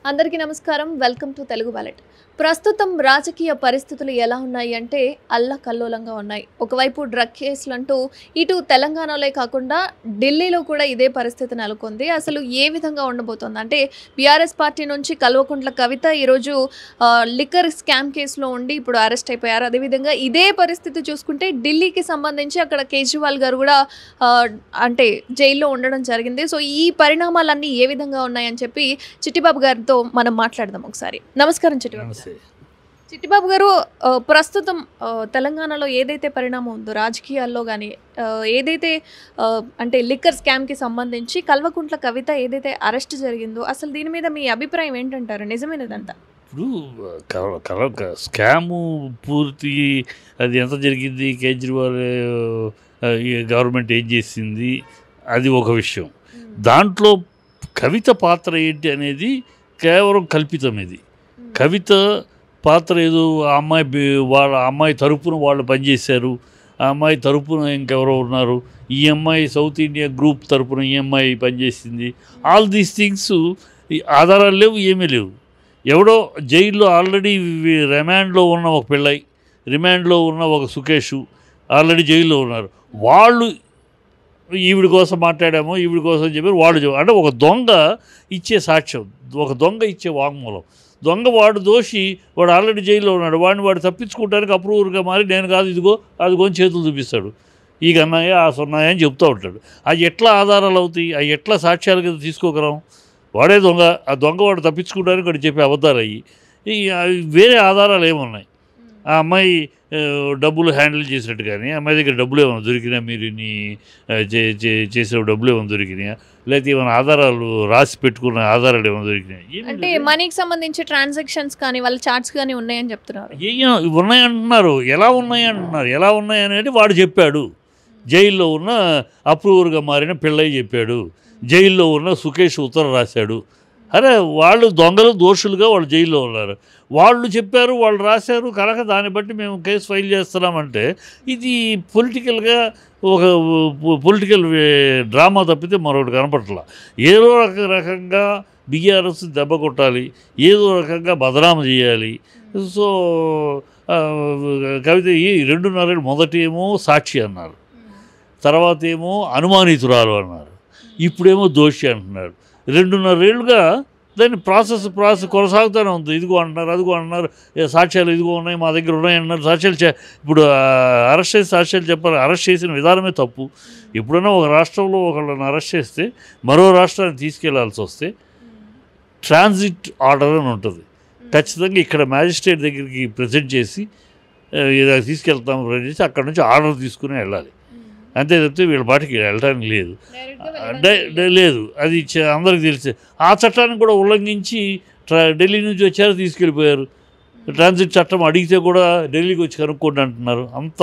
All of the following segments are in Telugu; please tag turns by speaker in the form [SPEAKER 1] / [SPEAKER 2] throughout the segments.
[SPEAKER 1] అందరికీ నమస్కారం. Welcome to Telugu wallet. ప్రస్తుతం రాజకీయ పరిస్థితులు ఎలా ఉన్నాయి అంటే అల్లకల్లోలంగా ఉన్నాయి. ఒకవైపు డ్రగ్ కేసులంటూ ఇటు తెలంగాణలో కాకుండా ఢిల్లీలో కూడా ఇదే పరిస్థితి నెలకొంది. అసలు ఏ విధంగా ఉండబోతోంది అంటే బీఆర్ఎస్ పార్టీ నుంచి కల్వకుంట్ల కవిత ఈరోజు లిక్కర్ స్కామ్ కేసులో ఉండి ఇప్పుడు అరెస్ట్ అయిపోయారు. అదేవిధంగా ఇదే పరిస్థితి చూసుకుంటే ఢిల్లీకి సంబంధించి అక్కడ కేజ్రీవాల్ గారు కూడా అంటే జైల్లో ఉండడం జరిగింది. సో ఈ పరిణామాలన్నీ ఏ విధంగా ఉన్నాయని చెప్పి చిట్టిబాబు గారితో మనం మాట్లాడదాం ఒకసారి. నమస్కారం చిట్టిబాబు. చిట్టిబాబు గారు, ప్రస్తుతం తెలంగాణలో ఏదైతే పరిణామం ఉందో రాజకీయాల్లో కానీ ఏదైతే అంటే లిక్కర్ స్కామ్కి సంబంధించి కల్వకుంట్ల కవిత ఏదైతే అరెస్ట్ జరిగిందో అసలు దీని మీద మీ అభిప్రాయం ఏంటంటారు? నిజమేనదంతా?
[SPEAKER 2] ఇప్పుడు స్కాము పూర్తి అది ఎంత జరిగింది, కేజ్రీవాల్ గవర్నమెంట్ ఏం చేసింది, అది ఒక విషయం. దాంట్లో కవిత పాత్ర ఏంటి అనేది కేవలం కల్పితం. ఇది కవిత పాత్ర ఏదో ఆ అమ్మాయి తరపున వాళ్ళు పనిచేశారు, ఆ అమ్మాయి తరపున ఇంకెవరో ఉన్నారు, ఈ అమ్మాయి సౌత్ ఇండియా గ్రూప్ తరపున ఈ అమ్మాయి పనిచేసింది. ఆల్ దీస్ థింగ్స్ ఆధారాలు లేవు, ఏమీ లేవు. ఎవడో జైల్లో ఆల్రెడీ రిమాండ్లో ఉన్న ఒక పిల్లై, రిమాండ్లో ఉన్న ఒక సుకేష్ ఆల్రెడీ జైల్లో ఉన్నారు. వాళ్ళు ఈవిడి కోసం మాట్లాడామో ఈవిడి కోసం చెప్పారు వాళ్ళు. అంటే ఒక దొంగ ఇచ్చే సాక్ష్యం, ఒక దొంగ ఇచ్చే వాంగ్మూలం. దొంగ వాడు దోషి, వాడు ఆల్రెడీ జైల్లో ఉన్నాడు. వాడు తప్పించుకోవడానికి అప్రూవర్గా మారి నేను కాదు ఇదిగో అదిగో అని చేతులు చూపిస్తాడు. ఈ గన్నాయా ఆ సున్నాయా అని చెప్తూ ఉంటాడు. అవి ఎట్లా ఆధారాలు అవుతాయి, అవి ఎట్లా సాక్ష్యాలు కింద తీసుకోగలం? వాడే దొంగ, ఆ దొంగ వాడు తప్పించుకోవడానికి వాడు చెప్పే అబద్ధాలు అయ్యి వేరే ఆధారాలు ఏమున్నాయి? ఆ అమ్మాయి డబ్బులు హ్యాండిల్ చేసినట్టు కానీ అమ్మాయి దగ్గర డబ్బులు ఏమైనా దొరికినా, మీరు చేసిన డబ్బులు ఏమైనా దొరికినాయా, లేకపోతే ఏమైనా ఆధారాలు రాసి పెట్టుకున్న ఆధారాలు ఏమైనా దొరికినాయి?
[SPEAKER 1] అంటే మనీకి సంబంధించి ట్రాన్సాక్షన్స్ కానీ వాళ్ళ చార్ట్స్ కానీ ఉన్నాయని చెప్తున్నారు.
[SPEAKER 2] ఉన్నాయంటున్నారు. ఎలా ఉన్నాయంటున్నారు? ఎలా ఉన్నాయనేది వాడు చెప్పాడు. జైల్లో ఉన్న అప్రూవర్గా మారిన పిల్లయ్య చెప్పాడు, జైల్లో ఉన్న సుకేష్ ఉత్తరం రాశాడు. అరే వాళ్ళు దొంగలు, దోషులుగా వాళ్ళు జైల్లో ఉన్నారు. వాళ్ళు చెప్పారు, వాళ్ళు రాశారు కనుక దాన్ని బట్టి మేము కేసు ఫైల్ చేస్తున్నామంటే ఇది పొలిటికల్గా ఒక పొలిటికల్ డ్రామా తప్పితే మరొకటి కనపట్లా. ఏదో రకంగా బీఆర్ఎస్ దెబ్బ కొట్టాలి, ఏదో రకంగా బదనామా చేయాలి. సో కవిత ఈ 2.5 ఏళ్ళు మొదటి ఏమో సాక్షి అన్నారు, తర్వాత ఏమో అనుమానితురాలు అన్నారు, ఇప్పుడేమో దోషి అంటున్నారు. 2.5 ఏళ్ళుగా దాన్ని ప్రాసెస్ కొనసాగుతూనే ఉంది. ఇదిగో అంటున్నారు, అదిగో అంటున్నారు, సాక్ష్యాలు ఇదిగో ఉన్నాయి, మా దగ్గర ఉన్నాయి అంటున్నారు. సాక్ష్యాలు ఇప్పుడు అరెస్ట్ చేసి సాక్ష్యాలు చెప్పాలి. అరెస్ట్ చేసిన విధానమే తప్పు. ఎప్పుడైనా ఒక రాష్ట్రంలో ఒకళ్ళని అరెస్ట్ చేస్తే మరో రాష్ట్రానికి తీసుకెళ్లాల్సి వస్తే ట్రాన్సిట్ ఆర్డర్ అని ఉంటుంది. ఖచ్చితంగా ఇక్కడ మ్యాజిస్ట్రేట్ దగ్గరికి ప్రజెంట్ చేసి తీసుకెళ్తాం చేసి అక్కడ నుంచి ఆర్డర్ తీసుకుని వెళ్ళాలి. అంతే తప్పితే వీళ్ళ పాటికి వెళ్ళడానికి లేదు. అది అందరికి తెలిసే. ఆ చట్టాన్ని కూడా ఉల్లంఘించి ఢిల్లీ నుంచి వచ్చారు, తీసుకెళ్ళిపోయారు. ట్రాన్సిట్ చట్టం అడిగితే కూడా ఢిల్లీకి వచ్చి కనుక్కోండి అంటున్నారు. అంత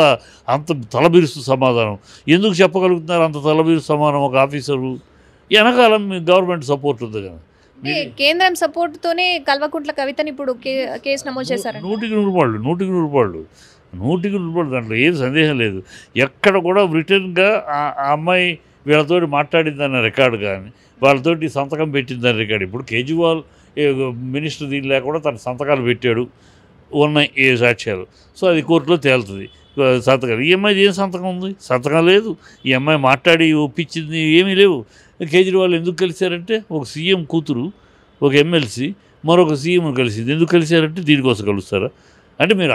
[SPEAKER 2] తలబిరుస్తు సమాధానం ఎందుకు చెప్పగలుగుతున్నారు? అంత తలబిరుస్తు సమాధానం ఒక ఆఫీసరు వెనకాలం గవర్నమెంట్ సపోర్ట్ ఉంది కదా.
[SPEAKER 1] కేంద్రం సపోర్ట్తోనే కల్వకుంట్ల కవితని ఇప్పుడు కేసు నమోదు చేశారు.
[SPEAKER 2] 100% దాంట్లో ఏం సందేహం లేదు. ఎక్కడ కూడా రిటర్న్గా ఆ అమ్మాయి వీళ్ళతో మాట్లాడిందన్న రికార్డు కానీ, వాళ్ళతోటి సంతకం పెట్టిందని రికార్డు. ఇప్పుడు కేజ్రీవాల్ మినిస్టర్ దీని లేకుండా తన సంతకాలు పెట్టాడు, ఉన్నాయి ఏ సాక్ష్యాలు. సో అది కోర్టులో తేలుతుంది. సంతకాలు ఈ అమ్మాయి ఏం సంతకం ఉంది? సంతకం లేదు. ఈ అమ్మాయి మాట్లాడి ఒప్పించింది ఏమీ లేవు. కేజ్రీవాల్ ఎందుకు కలిశారంటే ఒక సీఎం కూతురు, ఒక ఎమ్మెల్సీ మరొక సీఎంను కలిసింది. ఎందుకు కలిశారంటే దీనికోసం కలుస్తారా? అంటే మీరు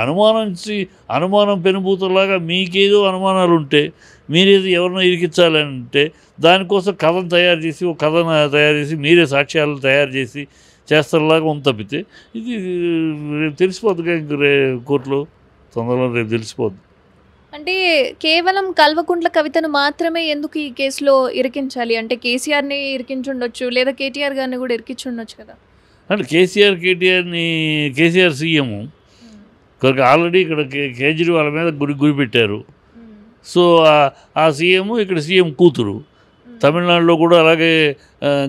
[SPEAKER 2] అనుమానం పెనుభూతంలాగా మీకేదో అనుమానాలు ఉంటే, మీరేదో ఎవరినో ఇరికించాలంటే దానికోసం కథను తయారు చేసి, ఒక కథను తయారు చేసి మీరే సాక్ష్యాలు తయారు చేసి చేస్తారులాగా ఉంది తప్పితే ఇది రేపు తెలిసిపోద్దుగా. ఇంక కోర్టులో తొందరలో రేపు తెలిసిపోద్ది.
[SPEAKER 1] అంటే కేవలం కల్వకుంట్ల కవితను మాత్రమే ఎందుకు ఈ కేసులో ఇరికించాలి? అంటే కేసీఆర్ని ఇరికించుండొచ్చు, లేదా కేటీఆర్ గారిని కూడా ఇరికించుండొచ్చు కదా. అంటే
[SPEAKER 2] కేసీఆర్ సీఎం కనుక ఆల్రెడీ ఇక్కడ కేజ్రీవాల్ మీద గురి పెట్టారు. సో ఆ సీఎం ఇక్కడ సీఎం కూతురు. తమిళనాడులో కూడా అలాగే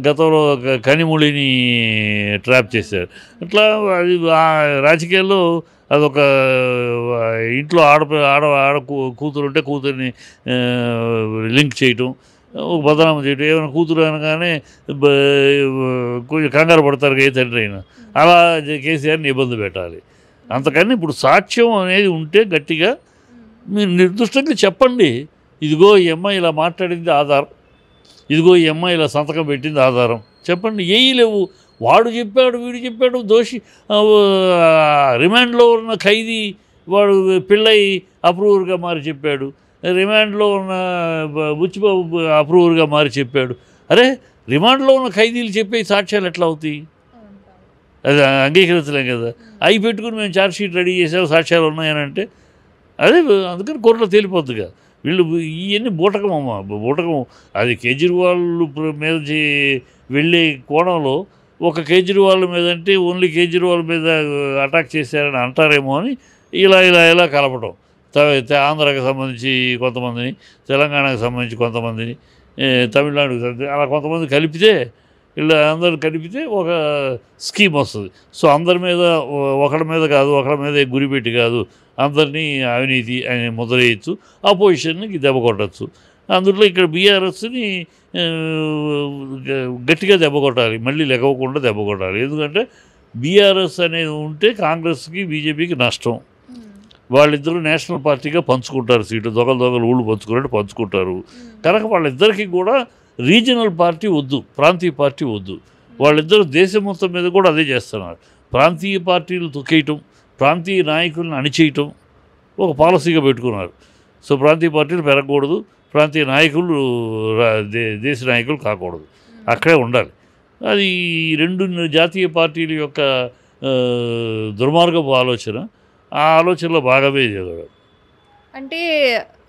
[SPEAKER 2] గతంలో కనిమొళిని ట్రాప్ చేశారు. అట్లా అది రాజకీయాల్లో అదొక ఇంట్లో ఆడ కూతురు ఉంటే కూతురిని లింక్ చేయటం, ఒక బదనామం చేయటం, ఏమైనా కూతురు అనగానే కొంచెం కంగారు పడతారు ఏ తండ్రి అయినా, అలా కేసీఆర్ని ఇబ్బంది పెట్టాలి. అంతకని ఇప్పుడు సాక్ష్యం అనేది ఉంటే గట్టిగా మీరు నిర్దిష్టంగా చెప్పండి, ఇదిగో ఈ అమ్మాయి ఇలా మాట్లాడింది ఆధారం, ఇదిగో ఈ అమ్మాయి ఇలా సంతకం పెట్టింది ఆధారం చెప్పండి. ఏవి లేవు, వాడు చెప్పాడు వీడు చెప్పాడు, దోషి రిమాండ్లో ఉన్న ఖైదీ వాడు పిల్లై అప్రూవర్గా మారి చెప్పాడు, రిమాండ్లో ఉన్న బుచ్చిబాబు అప్రూవర్గా మారి చెప్పాడు. అరే రిమాండ్లో ఉన్న ఖైదీలు చెప్పే సాక్ష్యాలు ఎట్లా అవుతాయి? అది అంగీకరించలేం కదా. అవి పెట్టుకుని మేము ఛార్జ్షీట్ రెడీ చేసాము సాక్ష్యాలు ఉన్నాయనంటే అదే అందుకని కోర్టులో తేలిపోద్దుగా. వీళ్ళు ఇవన్నీ బూటకం అమ్మ, బూటకం. అది కేజ్రీవాల్ మీద వెళ్ళే కోణంలో ఒక కేజ్రీవాల్ మీద అంటే ఓన్లీ కేజ్రీవాల్ మీద అటాక్ చేశారని అంటారేమో అని ఇలా కలపడం. ఆంధ్రాకి సంబంధించి కొంతమందిని, తెలంగాణకు సంబంధించి కొంతమందిని, తమిళనాడుకి సంబంధించి అలా కొంతమంది కలిపితే, ఇలా అందరూ కలిపితే ఒక స్కీమ్ వస్తుంది. సో అందరి మీద ఒకరి మీద కాదు, ఒకరి మీద గురిపెట్టి కాదు, అందరినీ అవినీతి అని ముద్ర వేయచ్చు, అపోజిషన్కి దెబ్బ కొట్టచ్చు. అందులో ఇక్కడ బీఆర్ఎస్ని గట్టిగా దెబ్బ కొట్టాలి, మళ్ళీ లెగవకుండా దెబ్బ కొట్టాలి. ఎందుకంటే బీఆర్ఎస్ అనేది ఉంటే కాంగ్రెస్కి బీజేపీకి నష్టం. వాళ్ళిద్దరూ నేషనల్ పార్టీగా పంచుకుంటారు సీటు, దొంగలు ఊళ్ళు పంచుకున్నట్టు పంచుకుంటారు. కనుక వాళ్ళిద్దరికీ కూడా రీజనల్ పార్టీ వద్దు, ప్రాంతీయ పార్టీ వద్దు. వాళ్ళిద్దరూ దేశం మొత్తం మీద కూడా అదే చేస్తున్నారు. ప్రాంతీయ పార్టీలు తొక్కేయటం, ప్రాంతీయ నాయకులను అణిచేయటం ఒక పాలసీగా పెట్టుకున్నారు. సో ప్రాంతీయ పార్టీలు పెరగకూడదు, ప్రాంతీయ నాయకులు దేశ నాయకులు కాకూడదు, అక్కడే ఉండాలి. అది రెండు జాతీయ పార్టీల యొక్క దుర్మార్గపు ఆలోచన. ఆ ఆలోచనలో భాగమే జరగదు.
[SPEAKER 1] అంటే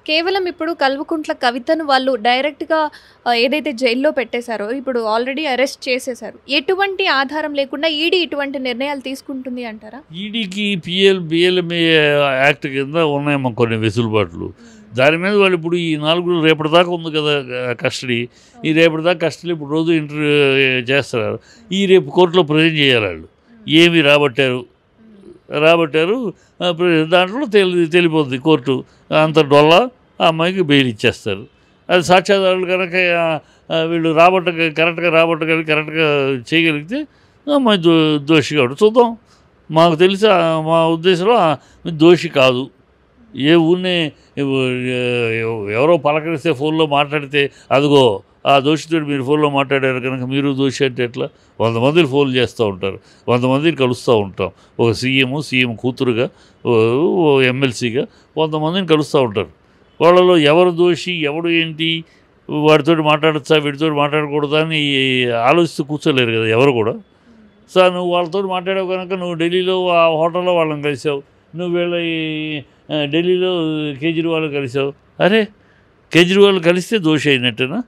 [SPEAKER 1] కేవలం ఇప్పుడు కల్వకుంట్ల కవితను వాళ్ళు డైరెక్ట్గా ఏదైతే జైల్లో పెట్టేశారో ఇప్పుడు ఆల్రెడీ అరెస్ట్ చేసేశారు, ఎటువంటి ఆధారం లేకుండా ఈడీ ఇటువంటి నిర్ణయాలు తీసుకుంటుంది అంటారా?
[SPEAKER 2] ఈడీకి బిఎల్ఎంఏ యాక్ట్ కింద ఉన్నాయమ్మా కొన్ని వెసులుబాట్లు. దాని మీద వాళ్ళు ఇప్పుడు ఈ 4 రేపటిదాకా ఉంది కదా కస్టడీ, ఈ రేపటిదాకా కస్టడీ ఇప్పుడు రోజు ఇంటర్వ్యూ చేస్తున్నారు. ఈ రేపు కోర్టులో ప్రజెంట్ చేయాలి. వాళ్ళు ఏమి రాబట్టారు దాంట్లో తెలిపోద్ది కోర్టు. అంత డొల్లా ఆ అమ్మాయికి బెయిల్ ఇచ్చేస్తారు. అది సాక్ష్యాధారులు కనుక వీళ్ళు కరెక్ట్గా కరెక్ట్గా చేయగలిగితే అమ్మాయి దోషి కాదు. చూద్దాం. మాకు తెలిసి మా ఉద్దేశంలో దోషి కాదు. ఏ ఊరినే ఎవరో పలకరిస్తే ఫోన్లో మాట్లాడితే అదిగో ఆ దోషితో మీరు ఫోన్లో మాట్లాడారు కనుక మీరు దోషి అంటే ఎట్లా? 100 మందిని ఫోన్ చేస్తూ ఉంటారు, 100 మందిని కలుస్తూ ఉంటాం. ఒక సీఎం కూతురుగా, ఎమ్మెల్సీగా 100 మందిని కలుస్తూ ఉంటారు. వాళ్ళలో ఎవరు దోషి, ఎవడు ఏంటి, వాడితో మాట్లాడచ్చా వీడితో మాట్లాడకూడదా అని ఆలోచిస్తూ కూర్చోలేరు కదా ఎవరు కూడా. సో నువ్వు వాళ్ళతో మాట్లాడావు కనుక నువ్వు ఢిల్లీలో ఆ హోటల్లో వాళ్ళని కలిసావు, నువ్వు ఢిల్లీలో కేజ్రీవాల్ కలిసావు. అరే కేజ్రీవాల్ కలిస్తే దోషి అయినట్టేనా?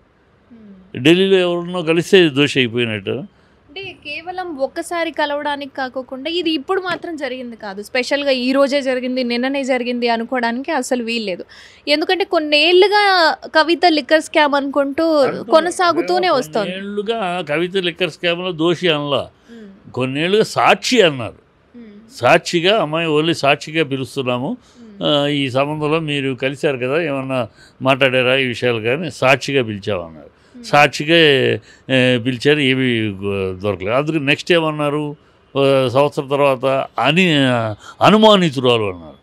[SPEAKER 2] ఢిల్లీలో ఎవరినో కలిస్తే దోషి అయిపోయినట్టేనా?
[SPEAKER 1] అంటే కేవలం ఒక్కసారి కలవడానికి కాకుండా ఇది ఇప్పుడు మాత్రం జరిగింది కాదు, స్పెషల్గా ఈ రోజే జరిగింది, నిన్ననే జరిగింది అనుకోవడానికి అసలు వీల్లేదు. ఎందుకంటే కొన్నేళ్లుగా కవిత లిక్కర్ స్కామ్ అనుకుంటూ కొనసాగుతూనే వస్తుంది.
[SPEAKER 2] కొన్నేళ్లుగా కవిత లిక్కర్ స్కామ్లో దోషి అనలా, కొన్నేళ్లుగా సాక్షి అన్నారు. సాక్షిగా అమ్మాయి ఓన్లీ సాక్షిగా పిలుస్తున్నాము, ఈ సంబంధంలో మీరు కలిశారు కదా ఏమన్నా మాట్లాడారా ఈ విషయాలు కానీ సాక్షిగా పిలిచామన్నారు. సాక్షిగా పిలిచారు, ఏవి దొరకలేదు. అందుకు నెక్స్ట్ ఏమన్నారు, సంవత్సరం తర్వాత అనుమానితురాలు అన్నారు.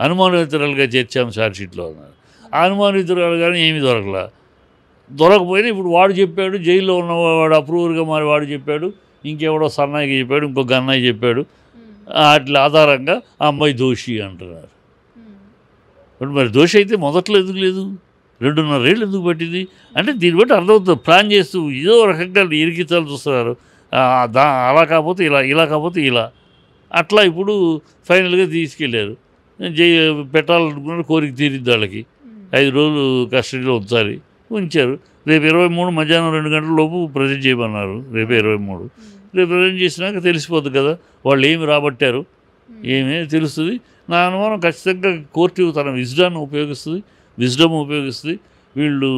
[SPEAKER 2] అనుమానితురాలుగా చేర్చాము ఛార్జ్షీట్లో అన్నారు. అనుమానితురాలు కానీ ఏమీ దొరకపోయినా ఇప్పుడు వాడు చెప్పాడు, జైల్లో ఉన్నవాడు అప్రూవర్గా మరి వాడు చెప్పాడు, ఇంకెవడో సన్నాయికి చెప్పాడు, ఇంకొక అన్నయ్య చెప్పాడు, వాటి ఆధారంగా ఆ అమ్మాయి దోషి అంటున్నారు. మరి దోషి అయితే మొదట్లో ఎందుకు లేదు, 2.5 ఏళ్ళు ఎందుకు పట్టింది అంటే దీన్ని బట్టి అర్థమవుతుంది. ప్లాన్ చేస్తూ ఏదో రకంగా ఇరికించాలని చూస్తున్నారు. అలా కాకపోతే ఇలా కాకపోతే ఇలా, అట్లా ఇప్పుడు ఫైనల్గా తీసుకెళ్ళారు. పెట్టాలనుకున్న కోరిక తీరిద్ది వాళ్ళకి. 5 రోజులు కస్టడీలో ఉంచారు. రేపు 23 మధ్యాహ్నం 2 గంటల లోపు ప్రజెంట్ చేయమన్నారు. రేపు 23 రేపు ప్రజెంట్ చేసినాక తెలిసిపోద్ది కదా వాళ్ళు ఏమి రాబట్టారు, ఏమీ తెలుస్తుంది. నా అనుమానం ఖచ్చితంగా కోర్టు తన విజ్డమ్ ఉపయోగిస్తుంది. వీళ్ళు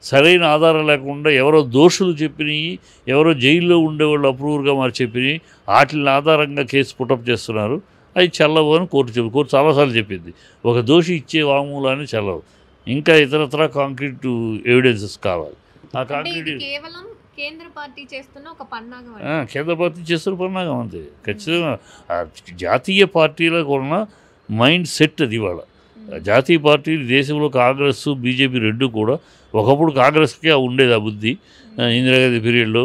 [SPEAKER 2] సరైన ఆధారం లేకుండా ఎవరో దోషులు చెప్పినవి, ఎవరో జైల్లో ఉండేవాళ్ళు అప్రూవర్గా మరి చెప్పినవి, వాటిని ఆధారంగా కేసు పుటప్ చేస్తున్నారు. అవి చెల్లవు అని కోర్టు చాలాసార్లు చెప్పింది. ఒక దోషి ఇచ్చే వాంగ్మూలాన్ని చెల్లవు. ఇంకా ఇతరత్ర కాంక్రీట్ ఎవిడెన్సెస్ కావాలి. ఆ
[SPEAKER 1] అంటే
[SPEAKER 2] కాంక్రీట్
[SPEAKER 1] ఇది కేవలం కేంద్ర పార్టీ చేస్తున్న ఒక పన్నాగం
[SPEAKER 2] కేంద్ర పార్టీ చేస్తున్న పన్నాగం అంతే. ఖచ్చితంగా ఆ జాతీయ పార్టీలకు ఉన్న మైండ్ సెట్ అది ఇవాళ. జాతీయ పార్టీలు దేశంలో కాంగ్రెస్ బీజేపీ రెండు కూడా ఒకప్పుడు కాంగ్రెస్కే ఉండేది ఆ బుద్ధి. ఇందిరాగాంధీ పీరియడ్లో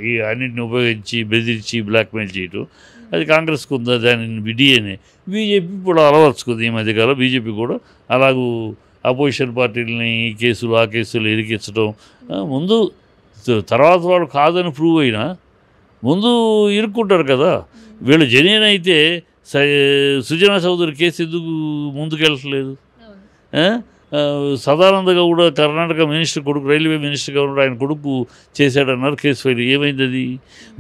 [SPEAKER 2] ఈ అన్నింటిని ఉపయోగించి బెదిరించి బ్లాక్మెయిల్ చేయటం అది కాంగ్రెస్కి ఉందా దాని డిఎన్ఏ. బీజేపీ కూడా అలవర్చుకుంది ఈ మధ్యకాలం. బీజేపీ కూడా అలాగూ అపోజిషన్ పార్టీలని ఈ కేసులు ఆ కేసులు ఇరికించడం. ముందు తర్వాత వాడు కాదని ప్రూవ్ అయినా ముందు ఇరుక్కుంటారు కదా. వీళ్ళు జెన్యూన్ అయితే సుజనా చౌదరి కేసు ఎందుకు ముందుకెళ్ళట్లేదు? సదానంద గౌడ కర్ణాటక మినిస్టర్ కొడుకు, రైల్వే మినిస్టర్గా ఉన్నాడు, ఆయన కొడుకు చేశాడన్నారు, కేసు ఫైల్. ఏమైంది అది?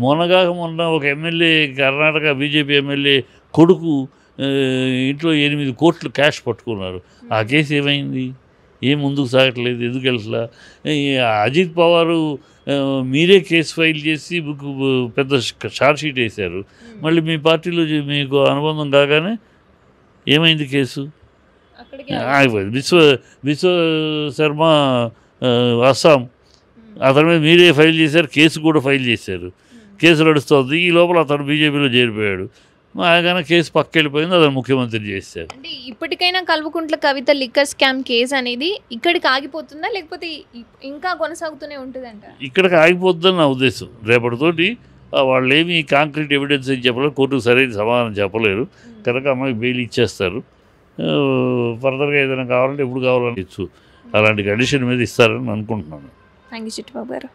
[SPEAKER 2] మొన్న ఒక ఎమ్మెల్యే, కర్ణాటక బీజేపీ ఎమ్మెల్యే కొడుకు ఇంట్లో 8 కోట్లు క్యాష్ పట్టుకున్నారు. ఆ కేసు ఏమైంది? ఏం ముందుకు సాగట్లేదు, ఎందుకు వెళ్ళట్లా? అజిత్ పవారు మీరే కేసు ఫైల్ చేసి పెద్ద షార్ట్ షీట్ వేశారు. మళ్ళీ మీ పార్టీలో మీకు అనుబంధం కాగానే ఏమైంది కేసు? ఆగిపోయింది. విశ్వ శర్మ అస్సాం, అతని మీద మీరే ఫైల్ చేశారు, కేసు కూడా ఫైల్ చేశారు. కేసు నడుస్తుంది. ఈ లోపల అతను బీజేపీలో చేరిపోయాడు. ఆయన కేసు పక్క వెళ్ళిపోయింది, అతను ముఖ్యమంత్రి చేశారు.
[SPEAKER 1] అంటే ఇప్పటికైనా Kalvakuntla Kavitha liquor scam case అనేది ఇక్కడికి ఆగిపోతుందా, లేకపోతే ఇంకా కొనసాగుతూనే ఉంటుందంట?
[SPEAKER 2] ఇక్కడికి ఆగిపోతుందని నా ఉద్దేశం. రేపటితోటి వాళ్ళు ఏమి కాంక్రీట్ ఎవిడెన్స్ ఏం చెప్పలేరు, కోర్టుకు సరైన సమాధానం చెప్పలేరు కనుక అమ్మాయికి బెయిల్ ఇచ్చేస్తారు. ఫర్దర్గా ఏదైనా కావాలంటే ఎప్పుడు కావాలని ఇచ్చు అలాంటి కండిషన్ మీద ఇస్తారని అనుకుంటున్నాను.
[SPEAKER 1] థ్యాంక్ యూ చిట్టిబాబు గారు.